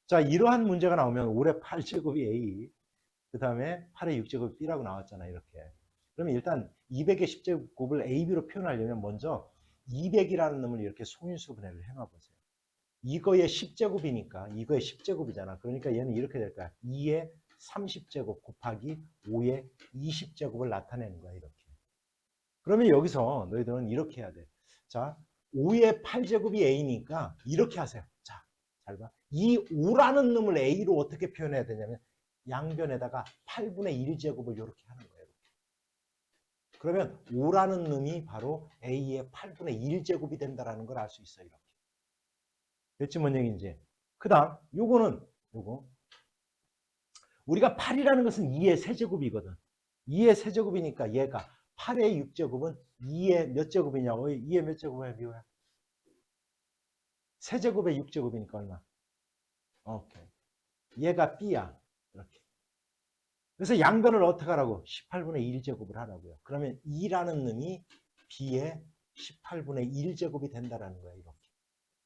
자, 이러한 문제가 나오면 5의 8제곱이 A, 그 다음에 8의 6제곱이 B라고 나왔잖아, 이렇게. 그러면 일단 200의 10제곱을 AB로 표현하려면 먼저 200이라는 놈을 이렇게 송인수분해를 해놔보세요. 이거의 10제곱이니까, 이거의 10제곱이잖아. 그러니까 얘는 이렇게 될 거야. 2의 30제곱 곱하기 5의 20제곱을 나타내는 거야, 이렇게. 그러면 여기서 너희들은 이렇게 해야 돼. 자, 5의 8제곱이 A니까 이렇게 하세요. 자, 잘 봐. 이 5라는 놈을 A로 어떻게 표현해야 되냐면 양변에다가 8분의 1제곱을 이렇게 하는 거예요. 그러면 5라는 놈이 바로 A의 8분의 1제곱이 된다는 걸 알 수 있어요. 이렇게. 됐지, 뭔 얘기인지. 그 다음, 요거. 우리가 8이라는 것은 2의 세제곱이거든. 2의 세제곱이니까 얘가 8의 6제곱은 2의 몇 제곱이냐고. 2의 몇 제곱이야, 미호야? 세제곱의 6제곱이니까 얼마? 오케이. 얘가 B야. 이렇게. 그래서 양변을 어떻게 하라고? 18분의 1제곱을 하라고요. 그러면 2라는 놈이 B의 18분의 1제곱이 된다는 거예요. 이렇게.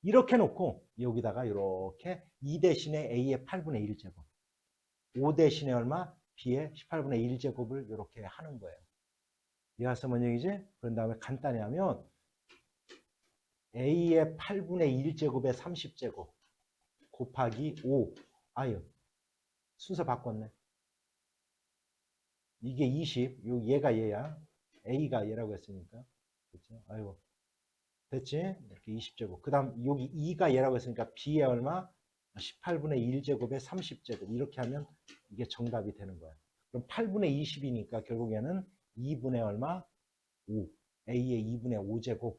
이렇게 놓고 여기다가 이렇게 2 대신에 A의 8분의 1제곱. 5 대신에 얼마? B의 18분의 1제곱을 이렇게 하는 거예요. 이해가서 뭔 얘기지? 그런 다음에 간단히 하면 A의 8분의 1제곱에 30제곱 곱하기 5. 아유, 순서 바꿨네. 이게 20, 얘가 얘야. A가 얘라고 했으니까. 그렇죠? 아이고. 됐지? 이렇게 20제곱. 그 다음 여기 2가 얘라고 했으니까 B의 얼마? 18분의 1제곱에 30제곱. 이렇게 하면 이게 정답이 되는 거야. 그럼 8분의 20이니까 결국에는 2분의 얼마? 5. A의 2분의 5제곱.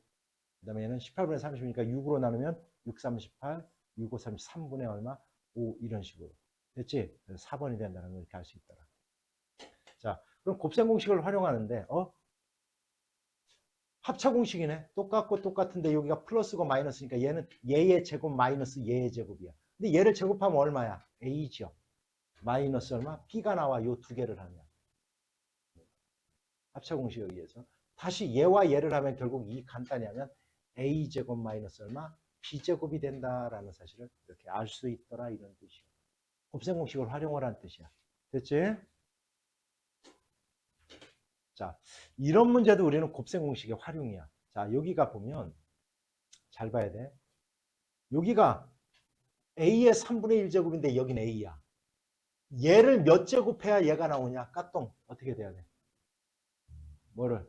그 다음에 얘는 18분의 30이니까 6으로 나누면 6, 38, 6, 5, 33분의 얼마? 5 이런 식으로. 됐지? 그래서 4번이 된다는 걸 이렇게 알 수 있더라. 자, 그럼 곱셈 공식을 활용하는데 합차 공식이네. 똑같고 똑같은데 여기가 플러스고 마이너스니까 얘는 얘의 제곱 마이너스 얘의 제곱이야. 근데 얘를 제곱하면 얼마야? A죠. 마이너스 얼마? B가 나와. 요 두 개를 하면. 합차 공식에 의해서. 다시 얘와 얘를 하면 결국 이 간단히 하면 A제곱 마이너스 얼마? B제곱이 된다라는 사실을 이렇게 알 수 있더라 이런 뜻이야. 곱셈 공식을 활용하라는 뜻이야. 됐지? 자, 이런 문제도 우리는 곱셈 공식의 활용이야. 자, 여기가 보면 잘 봐야 돼. 여기가 A의 3분의 1제곱인데 여기는 A야. 얘를 몇 제곱해야 얘가 나오냐? 까똥. 어떻게 돼야 돼? 뭐를?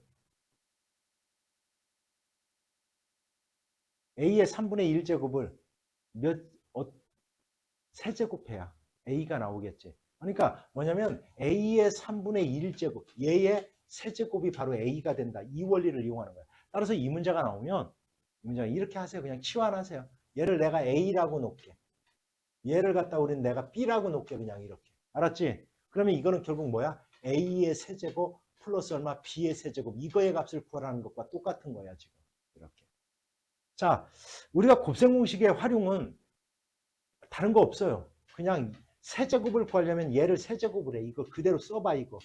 A의 3분의 1제곱을 세제곱해야 A가 나오겠지. 그러니까 뭐냐면 A의 3분의 1제곱, 얘의 세제곱이 바로 A가 된다. 이 원리를 이용하는 거야. 따라서 이 문제가 나오면 이 문제가 이렇게 하세요. 그냥 치환하세요. 얘를 내가 A라고 놓게. 얘를 갖다 우리는 내가 B라고 놓게 그냥 이렇게. 알았지? 그러면 이거는 결국 뭐야? A의 세제곱 플러스 얼마? B의 세제곱. 이거의 값을 구하라는 것과 똑같은 거야, 지금. 이렇게. 자, 우리가 곱셈 공식의 활용은 다른 거 없어요. 그냥 세제곱을 구하려면 얘를 세제곱을 해. 이거 그대로 써봐, 이거.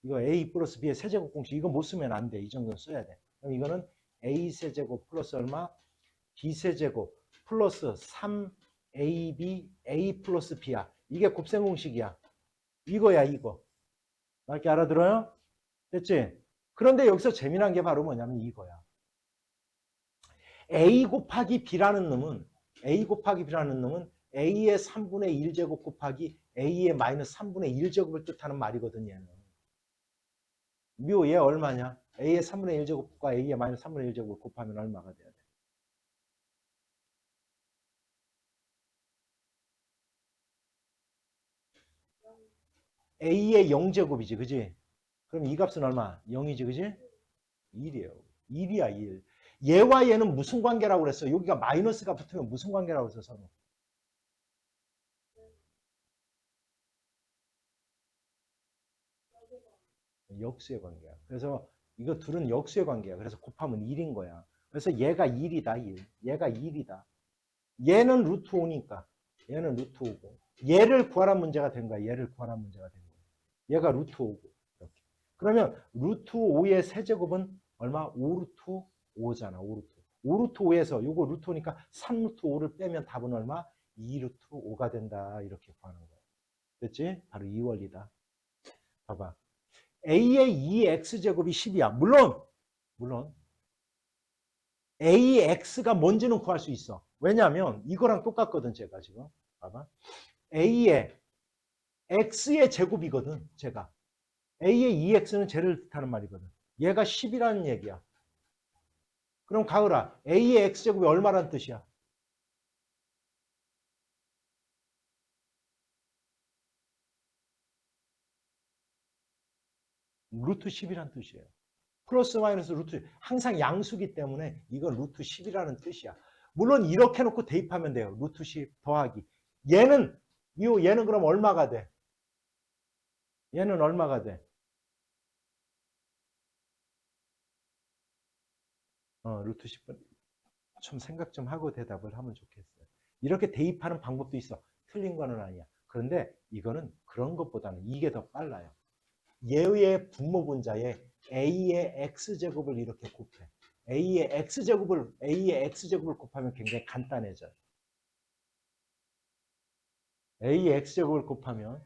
이거 A 플러스 B의 세제곱 공식. 이거 못 쓰면 안 돼. 이 정도는 써야 돼. 그럼 이거는 A 세제곱 플러스 얼마? B 세제곱 플러스 3AB A 플러스 B야. 이게 곱셈 공식이야. 이거야, 이거. 맞게 알아들어요? 됐지? 그런데 여기서 재미난 게 바로 뭐냐면 이거야. A 곱하기 B라는 놈은 A의 3분의 1제곱 곱하기 A의 마이너스 3분의 1제곱을 뜻하는 말이거든요. 얘는. 묘, 얘 얼마냐? A의 3분의 1제곱과 A의 마이너스 3분의 1제곱을 곱하면 얼마가 돼야 돼? A의 0제곱이지, 그지? 그럼 이 값은 얼마? 0이지, 그지? 1이에요. 1이야, 1. 얘와 얘는 무슨 관계라고 그랬어? 여기가 마이너스가 붙으면 무슨 관계라고 그랬어, 서로? 역수의 관계야. 그래서 이거 둘은 역수의 관계야. 그래서 곱하면 1인 거야. 그래서 얘가 1이다, 1. 얘가 1이다. 얘는 루트 5니까. 얘는 루트 5고. 얘를 구하란 문제가 된 거야. 얘를 구하란 문제가 된 거야. 얘가 루트 5고. 이렇게. 그러면 루트 5의 세제곱은 얼마? 5루트 5잖아. 5루트. 5루트 5에서 요거 루트 5니까 3루트 5를 빼면 답은 얼마? 2 루트 5가 된다. 이렇게 구하는 거야. 됐지? 바로 이 원리다. 봐봐. A의 2x제곱이 10이야. 물론 AX가 뭔지는 구할 수 있어. 왜냐하면 이거랑 똑같거든, 제가 지금. 봐봐. A의 X의 제곱이거든, 제가. A의 2X는 쟤를 뜻하는 말이거든. 얘가 10이라는 얘기야. 그럼 가을아, A의 X제곱이 얼마란 뜻이야? 루트 10이란 뜻이에요. 플러스 마이너스 루트, 항상 양수기 때문에 이건 루트 10이라는 뜻이야. 물론 이렇게 놓고 대입하면 돼요. 루트 10 더하기. 얘는 그럼 얼마가 돼? 얘는 얼마가 돼? 루트 10분. 좀 생각 좀 하고 대답을 하면 좋겠어요. 이렇게 대입하는 방법도 있어. 틀린 거는 아니야. 그런데 이거는 그런 것보다는 이게 더 빨라요. 얘의 분모분자에 A의 X제곱을 이렇게 곱해. A의 X제곱을 곱하면 굉장히 간단해져요. A의 X제곱을 곱하면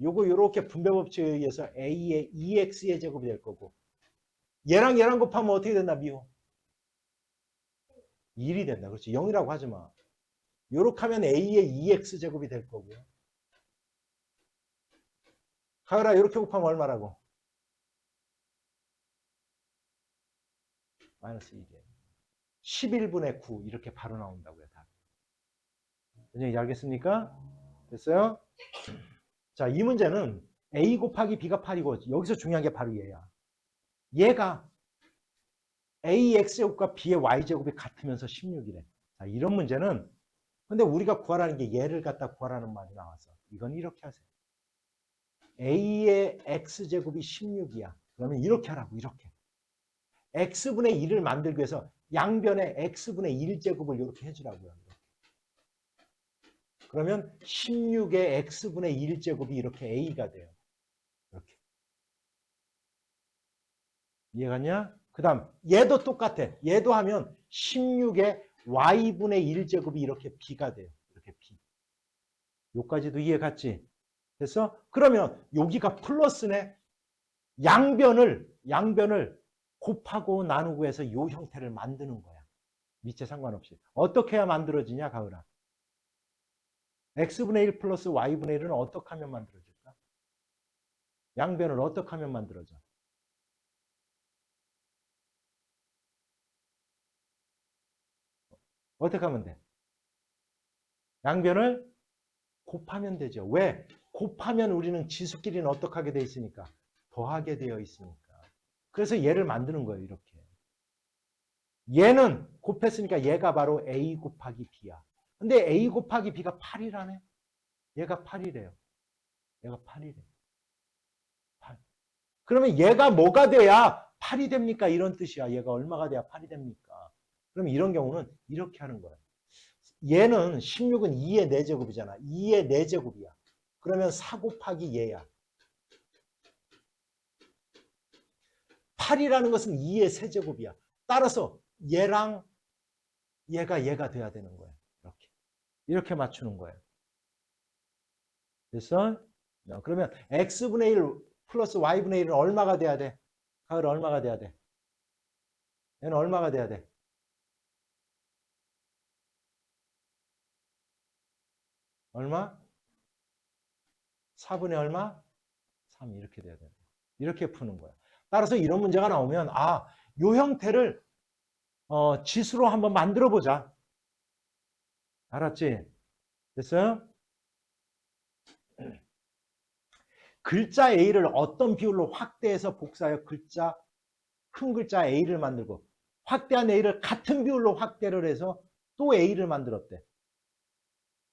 요거 요렇게 분배법칙에 의해서 A의 2X의 제곱이 될 거고 얘랑 곱하면 어떻게 된다 미호? 1이 된다. 그렇지. 0이라고 하지 마. 요렇게 하면 A의 2X제곱이 될 거고요. 가을아 요렇게 곱하면 얼마라고? 마이너스 1이에요. 11분의 9 이렇게 바로 나온다고요. 답. 선생님 알겠습니까? 됐어요? 자, 이 문제는 A 곱하기 B가 8이고 여기서 중요한 게 바로 얘야. 얘가 AX제곱과 B의 Y제곱이 같으면서 16이래. 자, 이런 문제는 근데 우리가 구하라는 게 얘를 갖다 구하라는 말이 나와서 이건 이렇게 하세요. A의 X제곱이 16이야. 그러면 이렇게 하라고 이렇게. X분의 1을 만들기 위해서 양변에 X분의 1제곱을 이렇게 해주라고요. 그러면 16의 X분의 1제곱이 이렇게 A가 돼요. 이렇게. 이해갔냐? 그 다음 얘도 똑같아. 얘도 하면 16의 Y분의 1제곱이 이렇게 B가 돼요. 이렇게 B. 요까지도 이해갔지? 됐어? 그러면 여기가 플러스네. 양변을 곱하고 나누고 해서 요 형태를 만드는 거야. 밑에 상관없이. 어떻게 해야 만들어지냐, 가을아? X분의 1 플러스 Y분의 1은 어떻게 하면 만들어질까? 양변을 어떻게 하면 만들어져? 어떻게 하면 돼? 양변을 곱하면 되죠. 왜? 곱하면 우리는 지수끼리는 어떻게 하게 돼 있으니까? 더하게 되어 있으니까. 그래서 얘를 만드는 거예요, 이렇게. 얘는 곱했으니까 얘가 바로 A 곱하기 B야. 근데 A 곱하기 B가 8이라네? 얘가 8이래요. 얘가 8이래. 8. 그러면 얘가 뭐가 돼야 8이 됩니까? 이런 뜻이야. 얘가 얼마가 돼야 8이 됩니까? 그럼 이런 경우는 이렇게 하는 거야. 얘는 16은 2의 4제곱이잖아. 2의 4제곱이야. 그러면 4 곱하기 얘야. 8이라는 것은 2의 세제곱이야. 따라서 얘랑 얘가 돼야 되는 거예요. 이렇게 맞추는 거예요. 됐어? 그러면 x분의 1 플러스 y분의 1은 얼마가 돼야 돼? 가을 얼마가 돼야 돼? 얘는 얼마가 돼야 돼? 얼마? 4분의 얼마? 3 이렇게 돼야 돼. 이렇게 푸는 거야. 따라서 이런 문제가 나오면 요 형태를 지수로 한번 만들어 보자. 알았지? 됐어요? 글자 A를 어떤 비율로 확대해서 복사하여 큰 글자 A를 만들고 확대한 A를 같은 비율로 확대를 해서 또 A를 만들었대.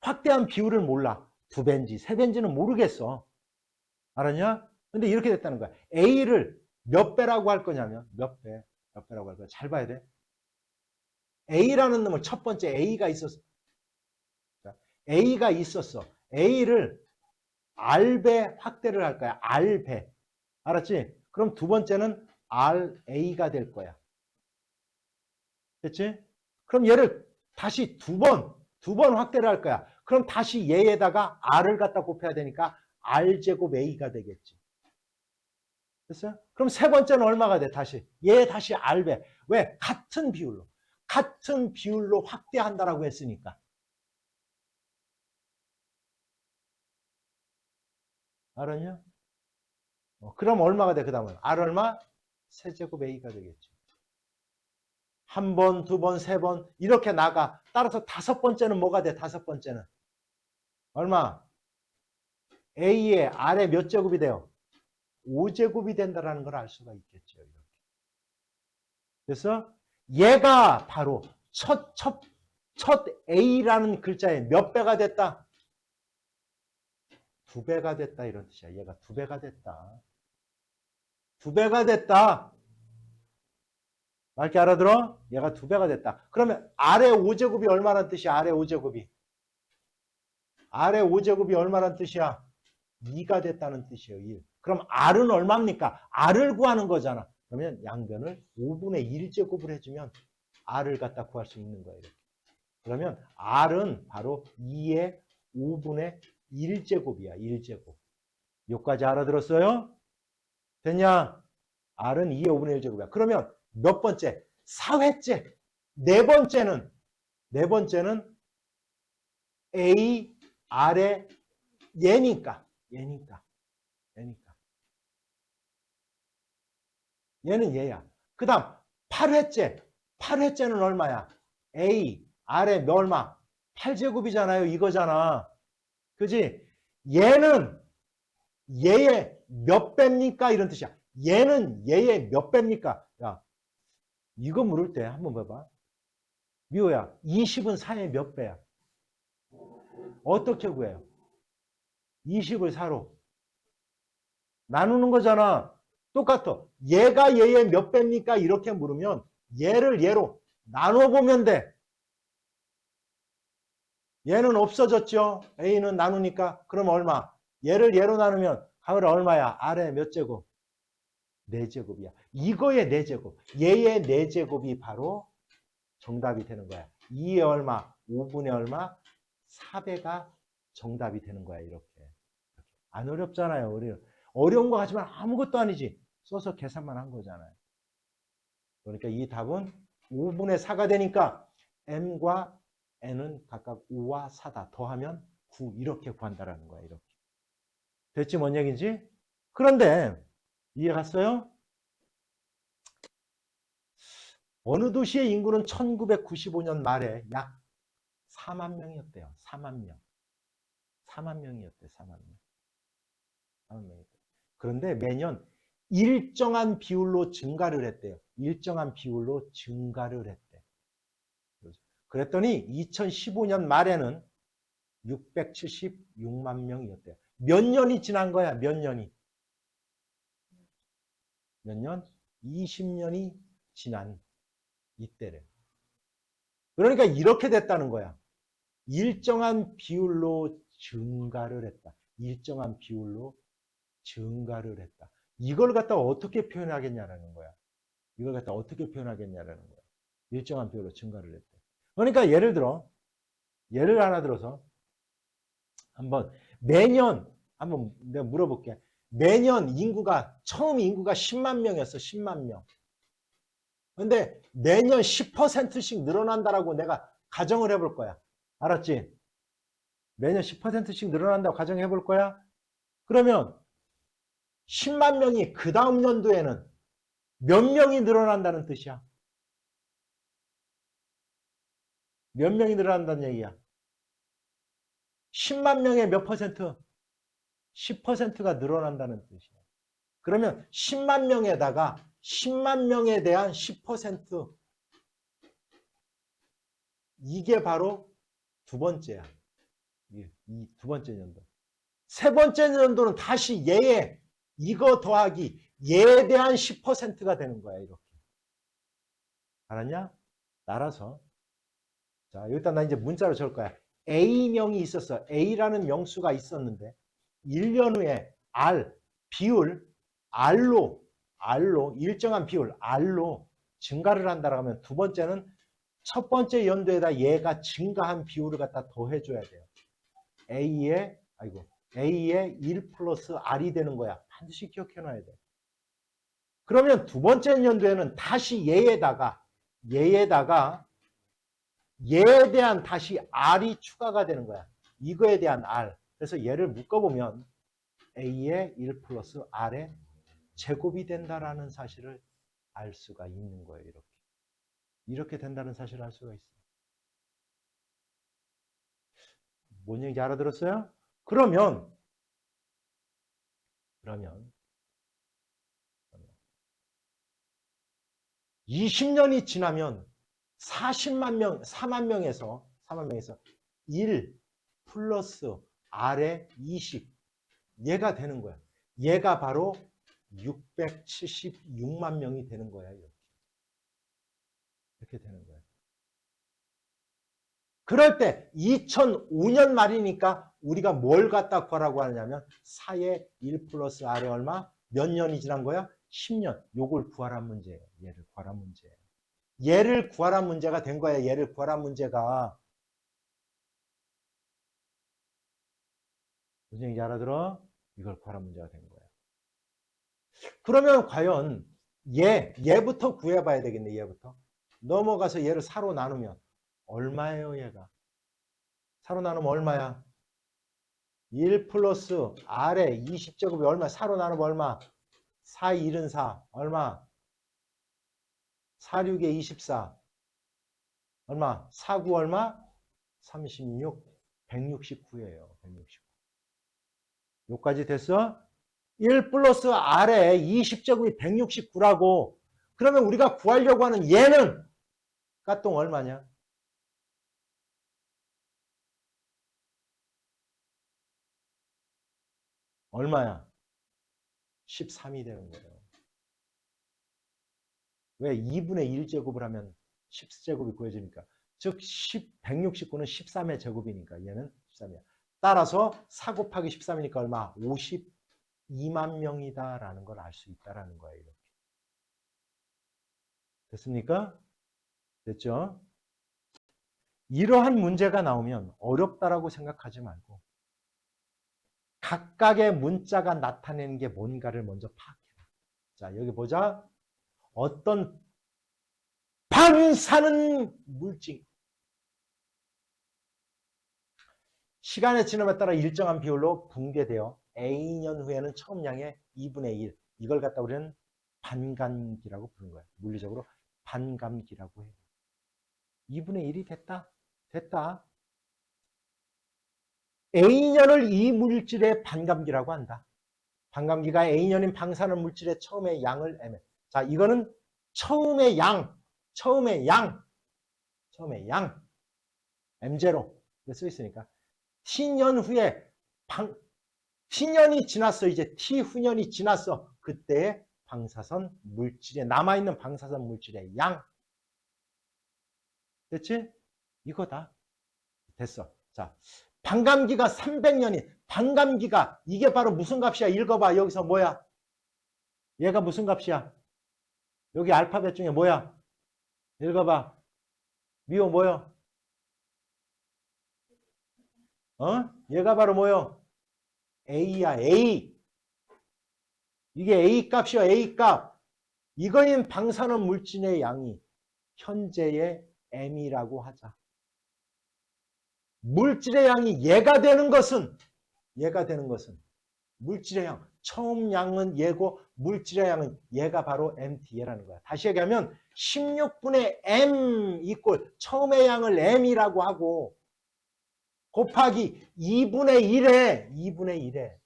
확대한 비율을 몰라. 2배인지 3배인지는 모르겠어. 알았냐? 근데 이렇게 됐다는 거야. A를 몇 배라고 할 거냐면 몇 배라고 할 거야. 잘 봐야 돼. A라는 놈을 첫 번째 A가 있었어. A가 있었어. A를 R배 확대를 할 거야. R배. 알았지? 그럼 두 번째는 RA가 될 거야. 됐지? 그럼 얘를 다시 두 번 확대를 할 거야. 그럼 다시 얘에다가 r을 갖다 곱해야 되니까 r제곱 a가 되겠지. 됐어요? 그럼 세 번째는 얼마가 돼? 다시. 얘 다시 r배. 왜? 같은 비율로. 같은 비율로 확대한다라고 했으니까. 알았냐? 그럼 얼마가 돼? 그 다음은 r 얼마? 세제곱 a가 되겠죠. 한 번, 두 번, 세 번 이렇게 나가. 따라서 다섯 번째는 뭐가 돼? 다섯 번째는 얼마? a의 r의 몇 제곱이 돼요? 5제곱이 된다라는 걸 알 수가 있겠죠. 이렇게. 그래서 얘가 바로 첫 a라는 글자에 몇 배가 됐다? 2배가 됐다 이런 뜻이야. 얘가 2배가 됐다. 2배가 됐다. 맞게 알아들어? 얘가 2배가 됐다. 그러면 r의 5제곱이 얼마란 뜻이야? r의 5제곱이. r의 5제곱이 얼마란 뜻이야? 2가 됐다는 뜻이에요. 1. 그럼 r은 얼마입니까? r을 구하는 거잖아. 그러면 양변을 5분의 1제곱을 해주면 r을 갖다 구할 수 있는 거예요. 이렇게. 그러면 r은 바로 2의 5분의 1제곱이야. 1제곱. 여기까지 알아들었어요? 됐냐? r은 2의 5분의 1제곱이야. 그러면 몇 번째? 4회째. 네 번째는 a, r의 얘니까. 얘는 얘야. 그 다음 8회째. 8회째는 얼마야? a, r의 얼마? 8제곱이잖아요. 이거잖아. 그지? 얘는 얘의 몇 배입니까? 이런 뜻이야. 얘는 얘의 몇 배입니까? 야, 이거 물을 때 한번 봐봐. 미호야, 20은 4의 몇 배야? 어떻게 구해요? 20을 4로 나누는 거잖아. 똑같아. 얘가 얘의 몇 배입니까? 이렇게 물으면 얘를 얘로 나눠보면 돼. 얘는 없어졌죠. A는 나누니까. 그럼 얼마? 얘를 얘로 나누면 가을에 얼마야? 아래 몇 제곱? 4제곱이야. 이거의 4제곱. 얘의 4제곱이 바로 정답이 되는 거야. 2의 얼마? 5분의 얼마? 4배가 정답이 되는 거야. 이렇게. 안 어렵잖아요. 어려운 거 하지만 아무것도 아니지. 써서 계산만 한 거잖아요. 그러니까 이 답은 5분의 4가 되니까 m과 n은 각각 5와 4다. 더하면 9 이렇게 구한다라는 거야. 이렇게. 됐지? 뭔 얘기인지? 그런데 이해 갔어요? 어느 도시의 인구는 1995년 말에 약 4만 명이었대요. 4만 명. 4만 명이었대. 4만 명. 4만 명이었대. 그런데 매년 일정한 비율로 증가를 했대요. 일정한 비율로 증가를 했대. 그랬더니 2015년 말에는 676만 명이었대요. 몇 년이 지난 거야? 몇 년이? 몇 년? 20년이 지난 이때래. 그러니까 이렇게 됐다는 거야. 일정한 비율로 증가를 했다. 일정한 비율로 증가를 했다. 이걸 갖다가 어떻게 표현하겠냐라는 거야. 이걸 갖다 어떻게 표현하겠냐라는 거야. 일정한 비율로 증가를 했대. 그러니까 예를 하나 들어서 한번 매년 한번 내가 물어볼게. 매년 처음 인구가 10만 명이었어. 10만 명. 근데 매년 10%씩 늘어난다라고 내가 가정을 해볼 거야. 알았지? 매년 10%씩 늘어난다고 가정해 볼 거야. 그러면 10만 명이 그 다음 연도에는 몇 명이 늘어난다는 뜻이야? 몇 명이 늘어난다는 얘기야? 10만 명의 몇 퍼센트? 10%가 늘어난다는 뜻이야. 그러면 10만 명에다가 10만 명에 대한 10% 이게 바로 두 번째야. 이 두 번째 연도. 세 번째 연도는 다시 얘에 이거 더하기 얘에 대한 10%가 되는 거야. 이렇게. 알았냐? 따라서 자, 일단 나 이제 문자로 적을 거야. A명이 있었어. A라는 명수가 있었는데 1년 후에 비율 R로 일정한 비율 R로 증가를 한다라고 하면 두 번째는 첫 번째 연도에다 얘가 증가한 비율을 갖다 더해줘야 돼요. A의 1 플러스 R이 되는 거야. 반드시 기억해 놔야 돼. 그러면 두 번째 연도에는 다시 얘에다가 얘에 대한 다시 R이 추가가 되는 거야. 이거에 대한 R. 그래서 얘를 묶어보면 A의 1 플러스 R의 제곱이 된다라는 사실을 알 수가 있는 거예요. 이렇게 된다는 사실을 알 수가 있어요. 뭔 얘기인지 알아들었어요? 그러면 20년이 지나면 4만 명에서 1 플러스 R의 20 얘가 되는 거야. 얘가 바로 676만 명이 되는 거야. 이렇게 되는 거야. 그럴 때 2005년 말이니까 우리가 뭘 갖다 구하라고 하냐면 4의 1 플러스 R의 얼마? 몇 년이 지난 거야? 10년. 요걸 구하란 문제예요. 얘를 구하란 문제예요. 얘를 구하란 문제가 된 거야. 얘를 구하란 문제가. 무슨 얘기인지 알아들어? 이걸 구하란 문제가 된 거야. 그러면 과연 얘부터 구해봐야 되겠네. 얘부터. 넘어가서 얘를 4로 나누면 얼마예요, 얘가? 4로 나누면 얼마야? 1 플러스 R의 20제곱이 얼마? 4로 나누면 얼마? 4, 1은 4. 얼마? 4, 6에 24. 얼마? 4, 9 얼마? 36. 169예요. 169. 여기까지 됐어? 1 플러스 R의 20제곱이 169라고. 그러면 우리가 구하려고 하는 얘는 까똥 얼마냐? 얼마야? 13이 되는 거예요. 왜? 2분의 1제곱을 하면 10제곱이 구해지니까. 즉 169는 13의 제곱이니까 얘는 13이야. 따라서 4 곱하기 13이니까 얼마? 52만 명이다라는 걸 알 수 있다라는 거예요. 이렇게. 됐습니까? 됐죠? 이러한 문제가 나오면 어렵다라고 생각하지 말고 각각의 문자가 나타내는 게 뭔가를 먼저 파악해라. 자, 여기 보자. 어떤 방사능 물질. 시간의 지남에 따라 일정한 비율로 붕괴되어 A년 후에는 처음 양의 2분의 1. 이걸 갖다 우리는 반감기라고 부르는 거예요. 물리적으로 반감기라고 해요. 2분의 1이 됐다. 됐다. A년을 이 물질의 반감기라고 한다. 반감기가 A년인 방사능 물질의 처음의 양을 M에. 자, 이거는 처음의 양. M0. 이렇게 써 있으니까. T년 후에 T년이 지났어. 이제 T후년이 지났어. 그때의 방사선 물질에 남아있는 방사선 물질의 양. 됐지? 이거다. 됐어. 자, 반감기가 300년이 반감기가 이게 바로 무슨 값이야? 읽어봐. 여기서 뭐야? 얘가 무슨 값이야? 여기 알파벳 중에 뭐야? 읽어봐. 미호 뭐요? 얘가 바로 뭐요? A야. A. 이게 A 값이야. A 값. 이거인 방사능 물질의 양이 현재의 M이라고 하자. 물질의 양이 얘가 되는 것은 물질의 양. 처음 양은 얘고 물질의 양은 얘가 바로 MT라는 거야. 다시 얘기하면 16분의 M 이꼴 처음의 양을 M이라고 하고 곱하기 2분의 1에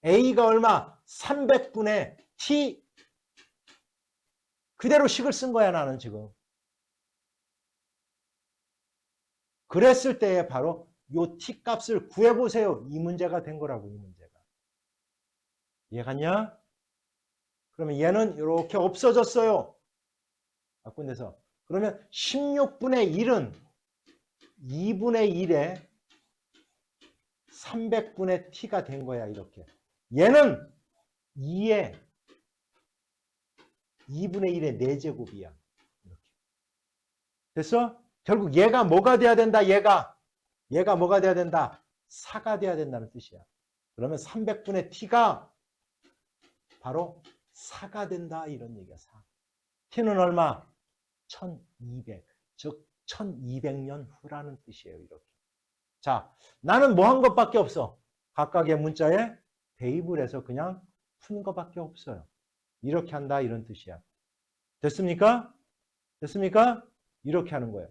A가 얼마? 300분의 T. 그대로 식을 쓴 거야 나는 지금. 그랬을 때에 바로 요 T 값을 구해보세요. 이 문제가 된 거라고. 이 문제가. 이해갔냐? 그러면 얘는 이렇게 없어졌어요. 바꾼데서. 그러면 16분의 1은 2분의 1에 300분의 t가 된 거야. 이렇게. 얘는 2에 2분의 1의 4제곱이야. 이렇게. 됐어? 결국 얘가 뭐가 돼야 된다? 얘가 얘가 뭐가 돼야 된다? 4가 돼야 된다는 뜻이야. 그러면 300분의 t가 바로 4가 된다 이런 얘기야. 4. t는 얼마? 1200. 즉 1200년 후라는 뜻이에요. 이렇게. 자, 나는 뭐 한 것밖에 없어. 각각의 문자에 대입을 해서 그냥 푼 것밖에 없어요. 이렇게 한다 이런 뜻이야. 됐습니까? 됐습니까? 이렇게 하는 거예요.